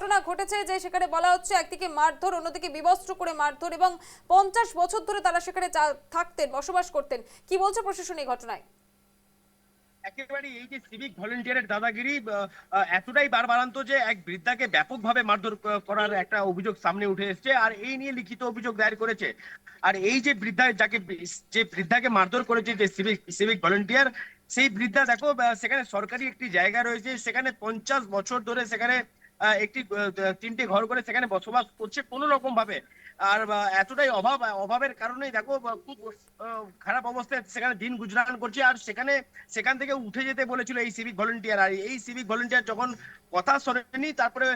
ঘটনা ঘটেছে যে সেখানে বলা হচ্ছে একদিকে মারধর, অন্যদিকে বিবস্ত্র করে মারধর, এবং 50 বছর ধরে তারা সেখানে থাকতেন, বসবাস করতেন। কি বলছে প্রশাসন এই ঘটনায়? একেবারে এই যে সিভিক ভলেন্টিয়ারের দাদাগিরি এতটাই বাড়বাড়ন্ত যে এক বৃদ্ধাকে ব্যাপকভাবে মারধর করার একটা অভিযোগ সামনে উঠে এসেছে, আর এই নিয়ে লিখিত অভিযোগ দায়ের করেছে। আর এই যে বৃদ্ধা যে বৃদ্ধাকে মারধর করেছে, যে সিভিক সিভিক ভলেন্টিয়ার, সেই বৃদ্ধা দেখো সেখানে সরকারি একটি জায়গা রয়েছে, সেখানে 50 বছর ধরে সেখানে একটি 3টে ঘর করে সেখানে বসবাস করছে কোনো রকম ভাবে। আর এতটাই অভাবের কারণেই দেখো খুব খারাপ অবস্থায় সেখানে দিন গুজরান করছে। আর সেখান থেকে উঠে যেতে বলেছিল এই সিভিক ভলেন্টিয়ার, আর এই সিভিক ভলেন্টিয়ার যখন কথা শোনেনি, তারপরে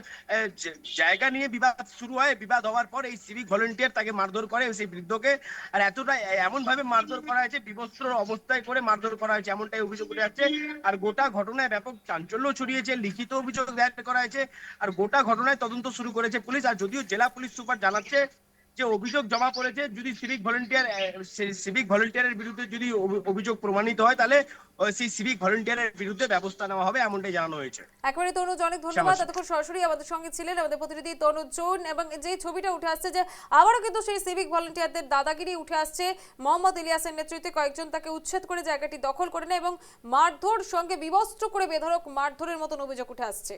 জায়গা নিয়ে বিবাদ শুরু হয়। বিবাদ হওয়ার পর এই সিভিক ভলেন্টিয়ার তাকে মারধর করে সেই বৃদ্ধকে। আর এতটা এমন ভাবে মারধর করা হয়েছে, বিবস্ত্র অবস্থায় করে মারধর করা হয়েছে, এমনটাই অভিযোগ উঠে যাচ্ছে। আর গোটা ঘটনায় ব্যাপক চাঞ্চল্য ছড়িয়েছে, লিখিত অভিযোগ দায়ের করা হয়েছে। আর গোটা ঘটনায় তদন্ত শুরু করেছে পুলিশ। আর যদিও জেলা পুলিশ সুপার জানাচ্ছে যে অভিযোগ জমা পড়েছে, যদি সিভিক ভলেন্টিয়ারের বিরুদ্ধে যদি অভিযোগ প্রমাণিত হয়, তাহলে সেই সিভিক ভলেন্টিয়ারের বিরুদ্ধে ব্যবস্থা নেওয়া হবে, এমনটাই জানানো হয়েছে। একেবারে তনুজ, অনেক ধন্যবাদ। শ্যামাশি। এতক্ষণ সরাসরি আমাদের সঙ্গে ছিলেন আমাদের প্রতিনিধি তনুজ জৈন। এবং যে ছবিটা উঠে আসছে যে আবারও কিন্তু সেই সিভিক ভলেন্টিয়ারদের দাদাগিরি উঠে আসছে। মোহাম্মদ ইলিয়াসের নেতৃত্বে কয়েকজন তাকে উচ্ছেদ করে জায়গাটি দখল করে নেয় এবং মারধর, সঙ্গে বিবস্ত্র করে বেধড়ক মারধরের মতন অভিযোগ উঠে আসছে।